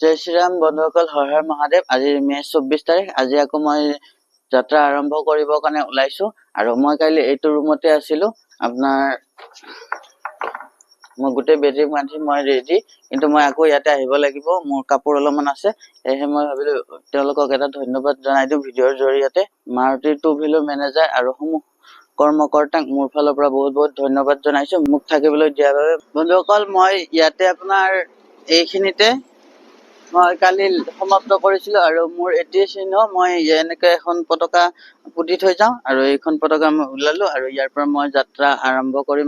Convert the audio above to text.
জয় শ্ৰীৰাম বন্ধুসকল, হৰ হৰ মহাদেৱ। আজি মে 24 তাৰিখ। আজি আকৌ মই যাত্ৰা আৰম্ভ কৰিবৰ কাৰণে ওলাইছো আৰু মই কাইলৈ এইটো ৰুমতে আছিলো। আপোনাৰ মই গোটেই বেটেৰী বান্ধি মই ৰেডি, কিন্তু মই আকৌ ইয়াতে আহিব লাগিব, মোৰ কাপোৰ অলপমান আছে। সেয়েহে মই ভাবিলো তেওঁলোকক এটা ধন্যবাদ জনাই দিওঁ ভিডিঅ'ৰ জৰিয়তে। মাৰুতি টু হুইলৰ মেনেজাৰ আৰু সমূহ কৰ্মকৰ্তাক মোৰ ফালৰ পৰা বহুত বহুত ধন্যবাদ জনাইছো মোক থাকিবলৈ দিয়াৰ বাবে। বন্ধুসকল, মই ইয়াতে আপোনাৰ এইখিনিতে মই কালি সমাপ্ত কৰিছিলো আৰু মোৰ এটিয়ে চিহ্ন মই এনেকে এখন পতাকা পুতি থৈ যাওঁ আৰু এইখন পতাকা মই ওলালো আৰু ইয়াৰ পৰা মই যাত্ৰা আৰম্ভ কৰিম।